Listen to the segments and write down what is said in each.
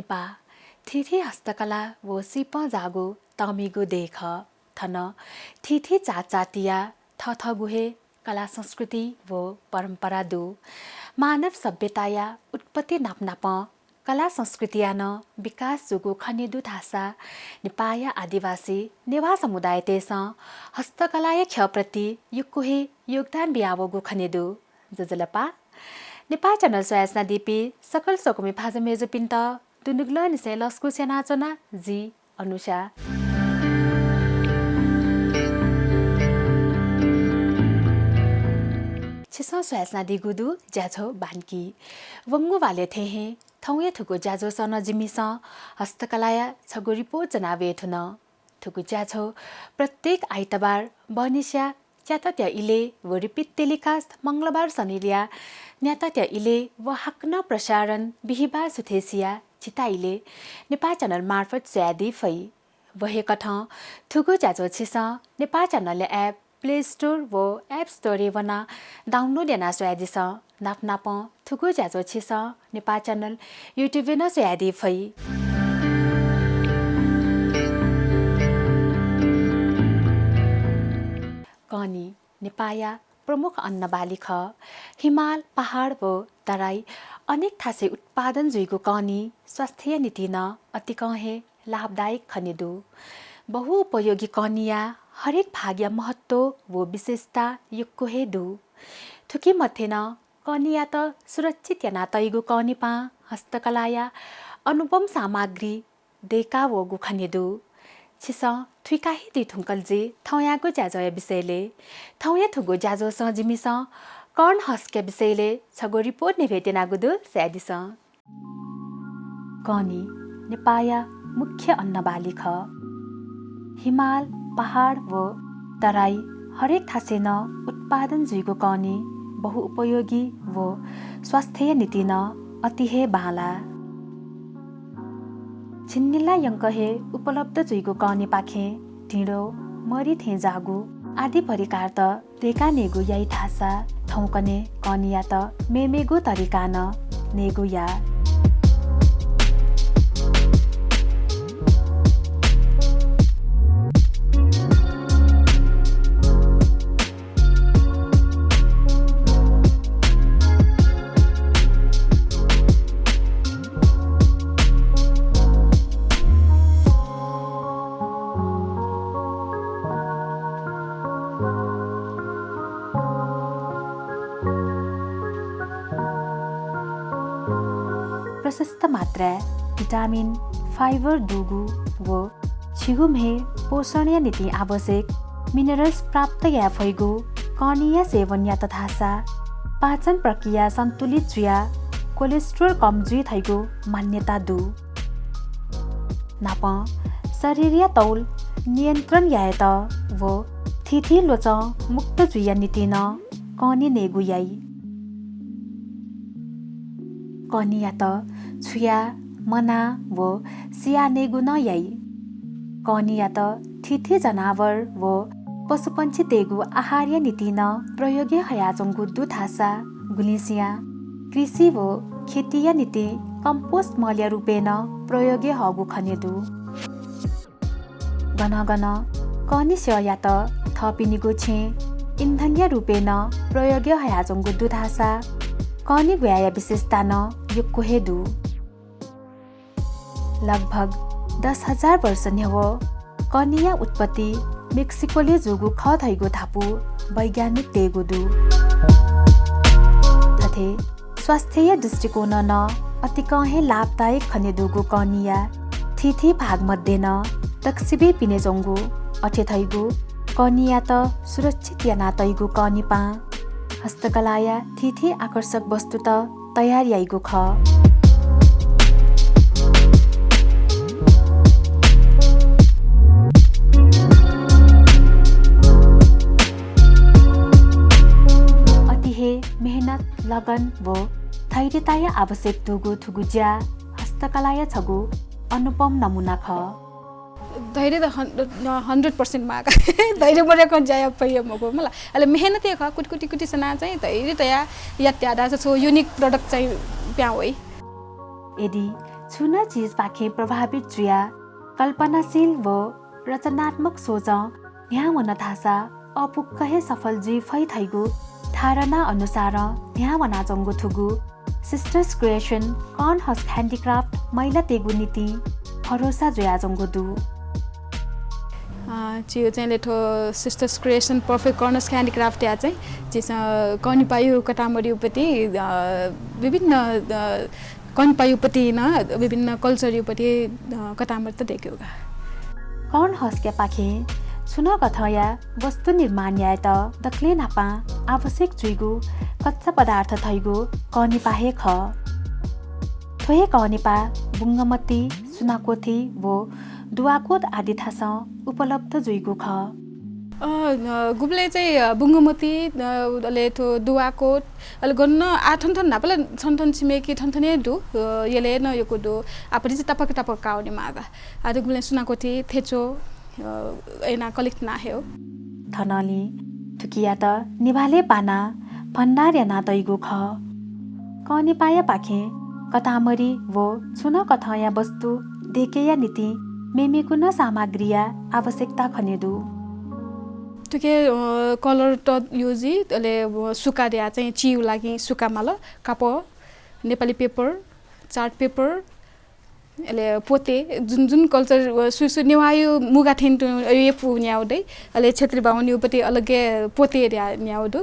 Nipah थिथि हस्तकला वो सिप जागो तमिगो देख थन थिथि चाचाटिया थथगुहे कला संस्कृति वो परम्परा दु मानव सभ्यताया उत्पत्ति नाप कला संस्कृतियान विकास जुगु खनेदु थासा निपाया आदिवासी नेवा समुदाय तेस हस्तकलाय क्षप्रति युकुहे योगदान बियावगु खनेदु जजलपा नेपा चैनल सोयासना दिपी सकल सोकुमी फाज मेजु पिन्त दुनुग्ल निसे लस्कु सेनाचना जी अनुषा छिसो सोयासना दिगुदु ज्याझो बानकी वंगु वाले थे हे थौये थुको ज्याझो सन जिमिस हस्तकलाया छगोरिपो जनावे थुन थुको ज्याझो प्रत्येक आइतबार बनिस्या च्यातत्या इले व रिपिट टेलिकास्ट मंगलबार सनिलिया न्यातत्या इले व हक्न प्रसारण बिहिबार सुथेसिया चिताइले नेपाल च्यानल मार्फत स्यादी फै वहे कथ थुगु ज्याझो छिस Nepal channel app play store व एप स्टोर वना डाउनलोड याना स्यादिस नाप थुगु ज्याझो छिस नेपाल च्यानल युट्युब न स्यादी फै कनी नेपाया प्रमुख अन्न बाली ख हिमाल पहाड व तराई अनेक थासे उत्पादन जुइगो कनी स्वास्थ्य नीति न अति कहे लाभदायक खनेदु बहुउपयोगी कनिया हरेक भाग्य महत्व वो विशेषता युक्को हेदु थुकी मथे न कनिया त सुरक्षित याना तैगो कनिपा हस्तकलाया अनुपम सामग्री देका वो गुखनेदु छिस थुइकाही दुई थुङ्कल जे थौयाको ज्याजोया विषयले थौया थुगो ज्याजो सजिमिस कर्ण हस्के विषयले छगो रिपोर्ट ने भेटेनागुदु स्यादिस कनी नेपाया मुख्य अन्न बाली ख हिमाल पहाड व तराई हरेक थासे न उत्पादन जुइगो कनी बहुउपयोगी व स्वास्थ्य नीति न अति हे बाला छिन्निला यङ्कहे उपलब्ध जुइगो कनी पाखे ढिँडो मरी थे जागु आदि परिकार त तेका नेगु याइ थासा थौकने कनिया त मेमेगु तरिका न नेगु या प्रशस्त मात्रा भिटामिन फाइबर दुगु व छिगुम्हे पोषणीय नीति आवश्यक मिनरल्स प्राप्त या फैगु कनिया सेवन या तथासा पाचन प्रक्रिया सन्तुलित जुया कोलेस्ट्रोल कम जुइ थैगु मान्यता दु नाप शरीरिया तौल नियन्त्रण यात व थिथि लोच मुक्त जुया नीति न कनि नेगु याइ कनिया त छुया मना व सिया नेगु न याइ कनिया त थिथि जनावर व पशुपन्छी तेगु आहार्य नीति न प्रयोग्य हयाजंगु दुथासा गुलिसिया कृषि व खेतीय नीति कम्पोस्ट मल्य रूपेण प्रयोग्य हगु खनेदु गन कनि स्या त थपिनिगु छे इन्धन्य रूपेण प्रयोग्य हयाजंगु दुथासा कनि ग्वाया विशेषता न युक्को हेदु लगभग 10,000 वर्ष न्यव कनिया उत्पत्ति मेक्सिकोले जोगु ख थैगो थापु वैज्ञानिक तेगुदु तथे स्वास्थ्य दृष्टिकोण न अति कहे लाभदायक खनेदुगु कनिया थिथि भाग मध्ये न तक्सिबे पिने जंगु अठे थैगु कनिया त सुरक्षित याना तैगु कनिपा हस्तकलाया थिथि आकर्षक वस्तु त तयार याइगु ख अतिहे मेहनत लगन व धैर्यताया आवश्यक थुगुज्या हस्तकलाया छगु अनुपम नमुना ख धैर्य त 100% माका धैर्य बरेको जाय पय मको मला अले मेहनत ख कुटकुटी सना चाहिँ धैर्य तया यात्यादा छ युनिक प्रोडक्ट चाहिँ प्या होइ यदि छुना चीज पाखे प्रभावित जुया कल्पनाशील व रचनात्मक सोच न्यावन थासा अपुक्कहे सफल जी फै थैगु धारणा अनुसार न्यावना जंगु थुगु सिस्टर्स क्रिएशन कन हस ह्यान्डिक्राफ्ट महिला तेगु नीति भरोसा जुया जंगु दु चियो चाहिँ लेठो sisters creation perfect corners handicraft या चाहिँ चिसा कनिपायु कटामरीपट्टि विभिन्न कनिपायुपट्टि न विभिन्न कल्चरयुपट्टि कटामर त देख्योगा कन हस के पाखे छुन कथया वस्तु निर्माण या त दक्ले नापा आवश्यक जुइगु कच्चा पदार्थ थैगु कनिपाहे ख थोए कनिपा बुङ्गमती सुनाकोथी वो दुवाकोत आदि थास उपलब्ध जुइगु ख गुब्ले चाहिँ बुङ्गमती अले थो दुवाकोट अले गन्न आठन नापला छन्थन छिमेकी ठनठने दु यले न यको दु आपरि चाहिँ टपक काउने मागा आदि गुब्ले सुनाकोथी थेचो एना कलेक्ट ना हेउ थनली थुकिया त निभाले पाना भण्डार याना तैगु ख कनि पाया पाखे कतामरी वो छुन कथया वस्तु देकेया नीति मेमेकुन सामग्रीया आवश्यकता खनेदु तुके कलर त युजी अले सुकारिया चाहिँ चिउ लागि सुकामाल काप नेपाली पेपर चार्ट पेपर अले पोते जुन कल्चर सुसु नेवायु मुगा थिन ये पु न्याउदै अले क्षेत्री बाहुन युपति अलगे पोते न्याउदु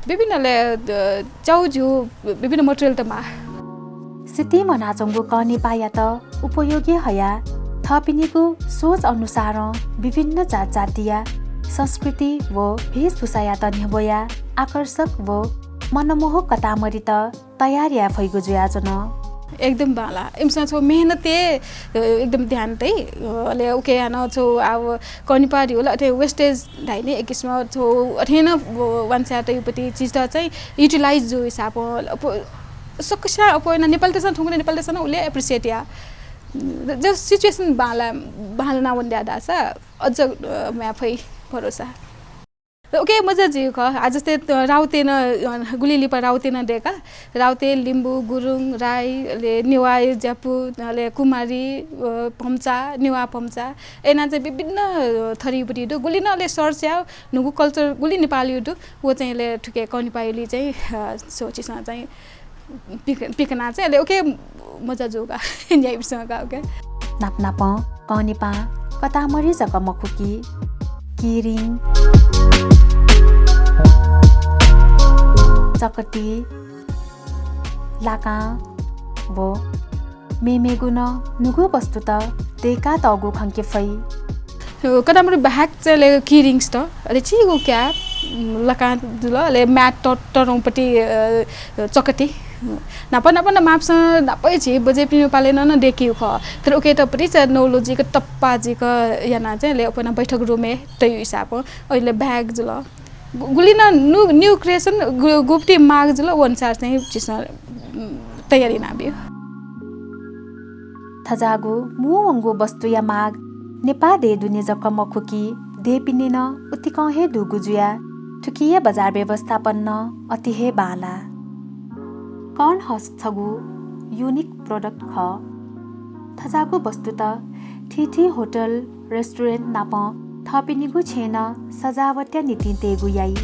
विभिन्नले चाउजु विभिन्न मटेरियल त मा सिटी मनाचंगु कनि पाया त उपयोगी हया थपिनीको सोच अनुसार विभिन्न जातिया संस्कृति व वेशभूषा त न्यबया आकर्षक व मनमोहक कतामरी त तयार या फैगु जुयाजन एकदम बाला इमसा छो मेहनते एकदम ध्यान तै अले ओके न छो अब कनिपारी होला अथे वेस्टेज धाइने एक किसिम छो अथेन वान्सा तैपति चीज त चाहिँ युटिलाइज जो हिसाब सकसा अपोइना नेपाल त ठुङ्गने नेपाल त उले एप्रिसिएट या जो सिचुएसन बालना वन्ड्या दासा अझ म्याफै भरोसा ओके मजा जिउ ख आज जस्तै राउते न गुलिलिपा राउते न देका राउते लिम्बू गुरुङ राईले नेवाई ज्यापु ले कुमारी पम्चा नेवा पम्चा एना चाहिँ विभिन्न थरीपट्टि दु गुलि नले सर्स्या नुगु कल्चर गुलि नेपाली दु वो चाहिँ ले ठुके कनिपायुली चाहिँ सोचिसा चाहिँ पिकना चाहिँ ले ओके मजा जोगा न्याइसँग ओके नाप नाप कनिपा कतामरी जक मखुकी किरिङ चकटी लाका वो मेमेगुन नुगु वस्तु त देका तगु खंके फै कतामरी बाहक चाहिँ किरिङ्स त अले छिगु क्या लका दुल अले म्याट टरौपट्टि चकटी नापा माप्स नापै छि बजे पिनु पालेन न देखियो ख तर ओके त परि छ नौलोजी को टप्पाजी को याना चाहिँ ले अपन बैठक रुमे तय हिसाब अहिले ब्याग जुल गुली न न्यू क्रिएसन गुप्ती माग जुल अनुसार चाहिँ चिस तयारी नाबियो थजागु मुवंगु वस्तु या माग नेपा दे दुने जक मखुकी दे पिने न उति कहे दुगुजुया ठुकिया बजार व्यवस्थापन न अति हे बाला कौन हस छगु यूनिक प्रोडक्ट ख थजागु वस्तु त ठिठी होटल रेस्टुरेन्ट नाप थपिनिगु छेन सजावट्या नीति तेगु याई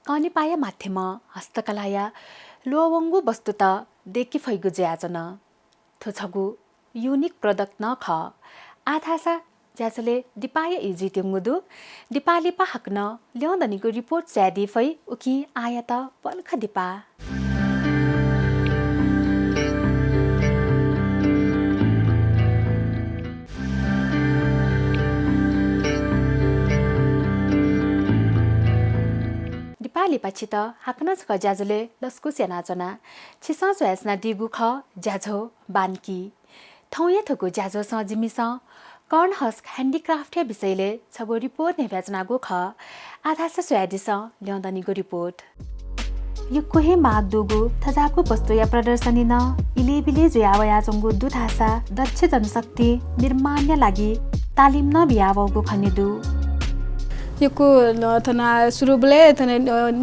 कनिपाया माध्यम हस्तकलाया लोवंगु वस्तु त देखि फैगु ज्याजन थुछगु यूनिक प्रोडक्ट न ख आधासा ज्याचले दिपाया इजी तेंगुदु दिपालिपा हक्न ल्याउँदनीको रिपोर्ट ज्यादी फै उकी आया त पल्ख दिपा दिपालिपा छित हाक्न छ ज्याजुले लस्कु सेनाचना छिसा ज्यासना दिगु ख ज्याझो बानकी थौया थको ज्याझो स जिमिस कर्न हस्क ह्यान्डिक्राफ्ट विषयले छगो रिपोर्ट नेभ्याचनागो ख आधा से स्वादिस ल्याउँदनीको रिपोर्ट यो कोहे माग दुगु थजाको वस्तु या प्रदर्शनी न इलेबिले जुयावया जंगु दुधासा दक्ष जनशक्ति निर्माणया लागि तालिम न बियावगु खनिदु योको थना सुरुबले थना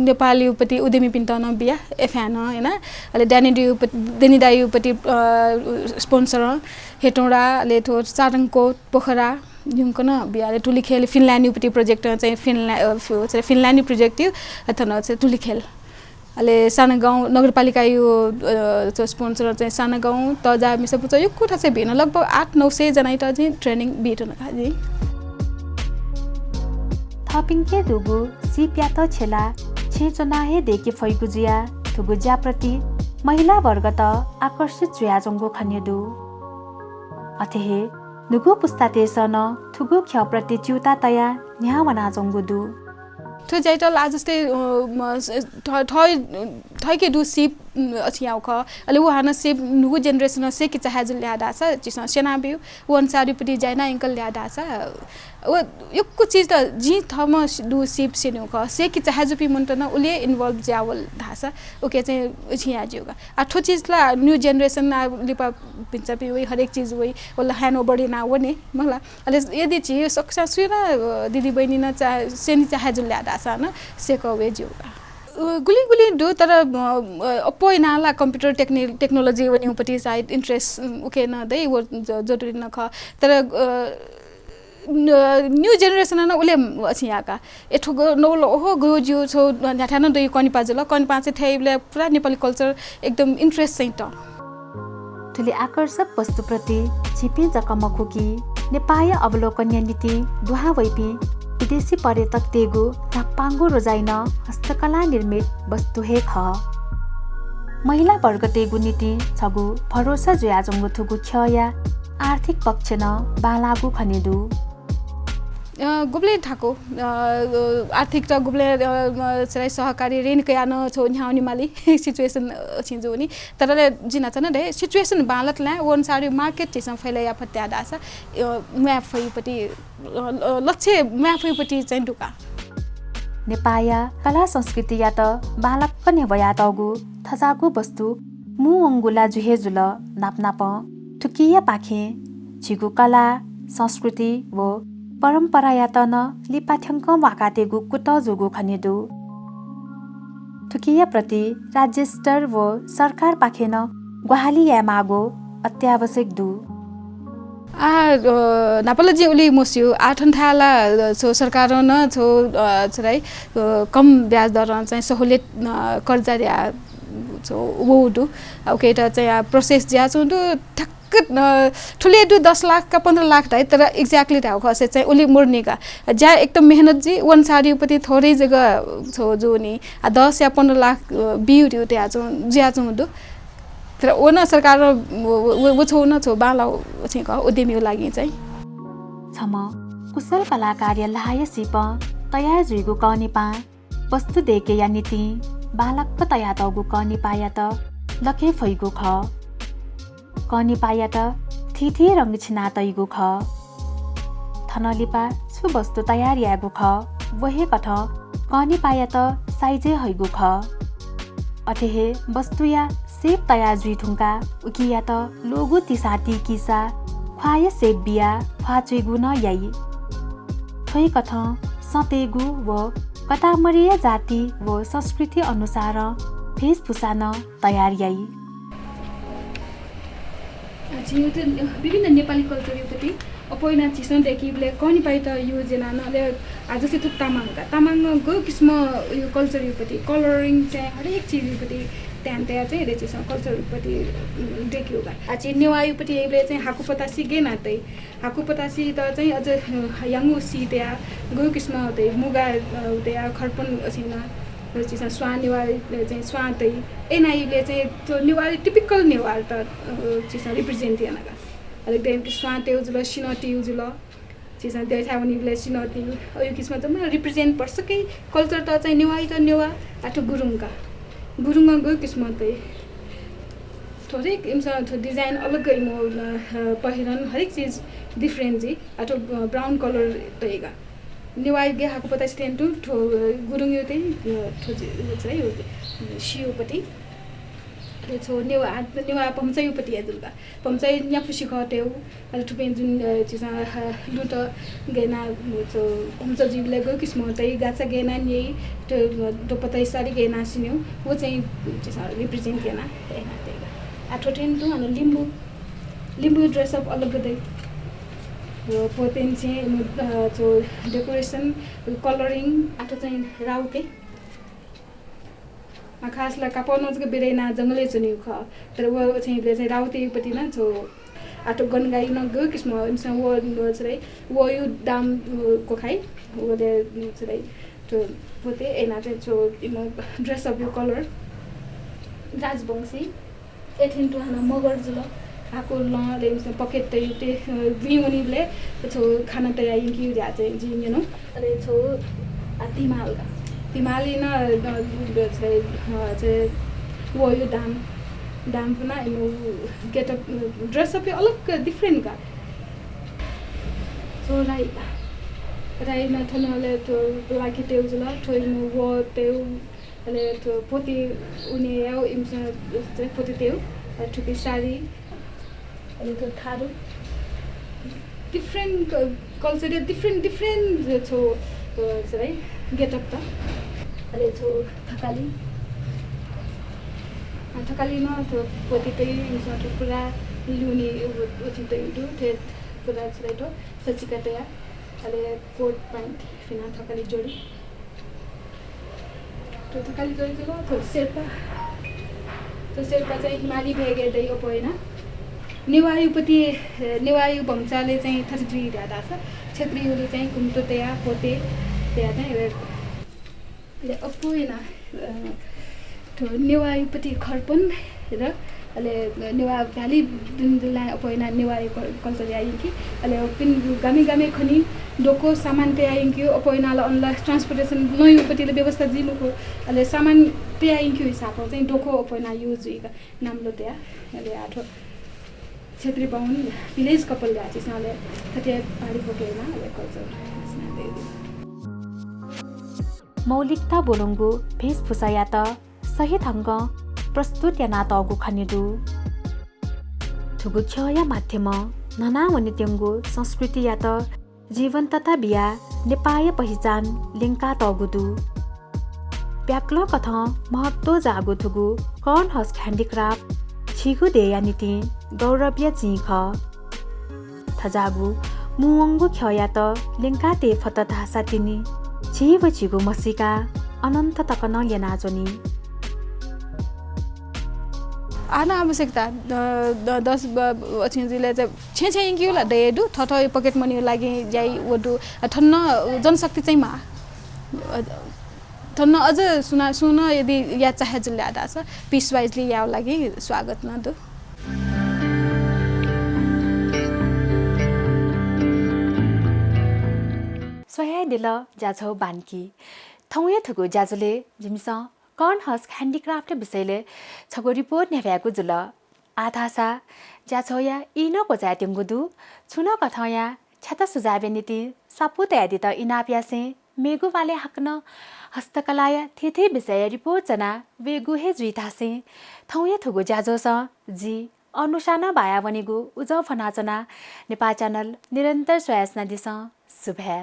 नेपाली उपति उद्यमी पिन्टन बिया एफएन हैन अले डेनिडाई उपति स्पोन्सर हेटौडा ले थो सारङको पोखरा जुनकन बियाले टुलिखेल फिनल्यान्ड उपति प्रोजेक्ट चाहिँ फिनल्यान्ड प्रोजेक्ट थना चाहिँ टुलिखेल अले साना गाउँ नगरपालिका यो स्पोन्सर चाहिँ साना गाउँ तजा मिसपुच यो कोठा चाहिँ भेन लगभग 800-900 जना त चाहिँ ट्रेनिङ बिटन खाजी थपिङके दुगु सिप्यात छेला छेचनाहे देके फैगुजिया थुगुज्या प्रति महिला वर्ग त आकर्षित जुयाजंगो खन्यदु अथेहे नुगु पुस्ताते सन थुगु ख्य प्रति च्युता तया न्यावना जंगुदु तो जाइटल आज जस्तै ठैके दु सिप अछियाउ ख अले वो हाना सिप नुगु जेनेरेसन से कि चाहे जुल ल्यादा छ चिस सेना बिउ वन सारीपटी जाइना अंकल ल्यादा छ ओ यक्को चीज त जी थम दु सिप सेनु ख से कि चाहे जुपी मन्टन उले इन्भल्भ ज्यावल धासा ओके चाहिँ छिया जिउगा आठो चीज ला न्यू जेनेरेसन ना लिपा पिन्चपी वे हरेक चीज वे वला ह्यान्ड ओभर ना वने मला अले यदि छि सक्सा सुना दिदी बहिनी न चाहे सेनी चाहे जुल ल्यादा छ न सेको वे जिउगा गुली दो तर अपोइ नाला कम्प्युटर टेक्नोलोजी वनिपटी साइड इन्ट्रेस्ट उके न दै वो जरुरी न ख तर न्यू जेनेरेसन न उले छियाका एठो नौलो हो गयो जिउ छौ न्याठान दै कनिपा जल कनिपा चाहिँ थैले पुरा नेपाली कल्चर एकदम इन्ट्रेस्ट चाहिँ त तुले आकर्षक वस्तुप्रति छिपे जकमखुकी नेपाल अवलोकन नीति दुहा वैपी विदेशी पर्यटक तेगु नापाङ्गो रोजाइन हस्तकला निर्मित वस्तु हे ख महिला वर्ग तेगु नीति छगु भरोसा जुयाजंगु थुगु ख्या आर्थिक पक्ष न बालागु खनेदु गुब्ले ठाको आर्थिक त गुब्ले सराई सहकारी ऋण कयान छौ न्याउनी माली सिचुएसन छिन्जो नि तरले जिना छन दे सिचुएसन बालत ला वन सारी मार्केट तिसम फैलाया फत्या दासा म्याप फैपटी लक्ष्य म्याप फैपटी चाहिँ दुका नेपाया कला संस्कृति या त बालक कन्या वया तगु थजागु वस्तु मु अंगुला जुहे जुल नापनाप थुकिया पाखे छिगु कला संस्कृति व परम्परा या त न लिपाठ्यङ्क वाकातेगु कुत जोगु खनेदु थुकिया प्रति राज्य स्तर व सरकार पाखेन ग्वाहाली या मागो अत्यावश्यक दु नापल जी उली मोस्यु आठन थाला छो सरकार न छो छराई कम ब्याज दर चाहिँ सहुलियत कर्जा या छो वुडु ओके त चाहिँ प्रोसेस ज्या छुन्दु ठुले 10 लाख का 15 लाख दै तर एक्ज्याक्टली थाउ खसे चाहिँ उली मुर्नीका ज्या एकदम मेहनत जी वन सारी उपति थोरै जग्गा छो जो नि 10 या 15 लाख बिउ दिउ त्या छ ज्या छुन्दु तर ओन सरकार वो छौ न छौ बाला चाहिँ क उद्यमी लागि चाहिँ छम कुशल कलाकार लाय सिप तयार जुइगु कनिपा वस्तु देके या नीति बालक प तया तगु कनिपा या त लखे फैगु ख कनिपा या त थिथे रंग छिना तैगु ख थनलिपा छु वस्तु तयार यागु ख वहे कथ कनिपा या त साइजे हैगु ख अथेहे वस्तु या सेप तयार जुइथुङका उकिया त लोगु तिसाती किसा ख्वाय सेप बिया ख्वाचुइगु न याई थोइ कथ सतेगु व कतामरीय जाति व संस्कृति अनुसार भेषभूषा न तयार याई विभिन्न नेपाली कल्चरपट्टि अपोइना चिसनदेखि कनि पाइ त योजना नले आज चाहिँ थुक तामाङको किसिम यो कल्चरपट्टि कलरिङ चाहिँ हरेक चिजपट्टि ध्यान तयार चाहिँ हेरे चिज कल्चरपट्टि देखियो आज नेवायुपट्टि यसले चाहिँ हाकु पतासी गे नातै हाकु पतासी त चाहिँ अझ याङ्गु सित्या गयो किसिम हुँदै मुगा हुँदै खर्पन असिना चिज स्वा नेवार चाहिँ स्वातै एनआईले चाहिँ त्यो नेवार टिपिकल नेवार त चिज रिप्रेजेन्ट यानका अलिक देन स्वाते उजुल सिनटी उजुल चिज देखाउनेले सिनटी यो किसिम चाहिँ रिप्रेजेन्ट पर्सकै कल्चर त चाहिँ नेवाई त नेवा आठो गुरुङका गयो किसिम चाहिँ थोरै इमसा डिजाइन अलग्गै म पहिरन हरेक चीज डिफरेंट जी आठो ब्राउन कलर तैगा नेवाई गे हाको पता स्टेन टु गुरुङ यो चाहिँ शिवपट्टि छो नेवा पम्चै उपति जुलका पम्चै न्या फुसी खटेउ अले ठुपे जुन चिसा लुट गेना छो पम्च जिबले गो किस्म तै गाचा गेना नि तो पतै सारी गेना सिन्यु वो चाहिँ चिसा रिप्रेजेन्ट गेना एना तेगा आठोटेन तु अन लिम्बु ड्रेस अप अलग गदै यो पोतेन चाहिँ छो डेकोरेसन कलरिङ आठो चाहिँ राउके खासला कापनोजको बेरेना जङ्गलै चुन्यु ख तर वो चाहिँ ले चाहिँ राउतेपट्टि न छो आटो गनगाई न गयो किस्म इमसा वो चाहिँ वो यु दाम को खाइ वो दे चाहिँ तो पोते एना चाहिँ छो इमो ड्रेस अफ यो कलर राजवंशी एथिन टु हना मगर जुल आको ल ले इमसा पकेट ते विउनीले छो खाना तयारी कि या चाहिँ जिन यु नो अरे छो आतिमाल तिमाली न चाहिँ वो यो दाम पुना इमो गेट अप ड्रेस अप अलग डिफरेंट का सो राई न थनले तो लाकी तेउ जुल थोइ न वो तेउ अले तो पोती उनी याउ इमसा चाहिँ पोती तेउ ठुकी साडी अले तो थारु डिफरेंट कल्चर डिफरेंट छो चाहिँ गेट अप त अरे छो थकाली न तो पोती तै इमसा तो पुरा लुनी उछि तै दु थे पुरा छले तो सचिका तया अले कोट पैंट फिना थकाली जोडी तो थकाली जोडी ल तो शेर्पा चाहिँ हिमाली भेगे दै opoina नेवायु भंचाले चाहिँ 33 दादा छ क्षेत्रीयले चाहिँ कुम्तो तया पोते तया चाहिँ ले opoina तो नेवायुपट्टि खर्पन र अले नेवा भ्याली दिनला opoina नेवायु कल्चर आइन कि अले पिन गामी खनि डोको सामान ते आइन कि opoina ल अनला ट्रान्सपोर्टेसन नयुपट्टिले व्यवस्था जिनुको अले सामान ते आइन कि हिसाबले चाहिँ डोको opoina युज हुइका नामलो तया अले आठो क्षेत्री बाहुन विलेज कपल गाछि साले थटे पाडी बोकेमा अले कल्चर मौलिकता बोलुङ्गु भेषभूषा या त सही ढङ्ग प्रस्तुत या नातगु खनिदु ठुगु छया माध्यम नना वनित्यङ्गु संस्कृति या त जीवन तथा बिया नेपाय पहिचान लिङ्का तगुदु प्याक्लो कथ महत्व जागु थुगु कौन हस ह्यान्डिक्राफ्ट छिगु देया नीति गौरव्य चिख थजागु मुवङ्गु खया त लिङ्का ते फत धासा तिनी छिव छिगु मसिका अनन्त तकन यनाजोनी आना आवश्यकता 10 अछिनजिले चाहिँ छे इंकियोला देदु थथ पकेट मनी लागि जाई वडु थन्न जनशक्ति चाहिँ मा थन्न अझ सुन यदि या चाहे जिल्लादा छ पीस वाइजली याउ लागि स्वागत न दु सोया दिल जाछौ बानकी थौया थुगु जाजुले जिमसा कौन हस ह्यान्डिक्राफ्ट विषयले छगो रिपोर्ट नेभ्यागु जुल आधासा जाछौया इनो को जातिंगुदु छुनो कथया छता सुजाबे नीति सापुत यादि त इनाप्यासे मेगु वाले हकन हस्तकलाया थिथे विषय रिपोर्ट जना वेगु हे जुइतासे थौया थुगु जाजोस जी अनुसाना बाया बनेगु उजौ फनाचना नेपाल च्यानल निरन्तर स्वयासना दिस शुभे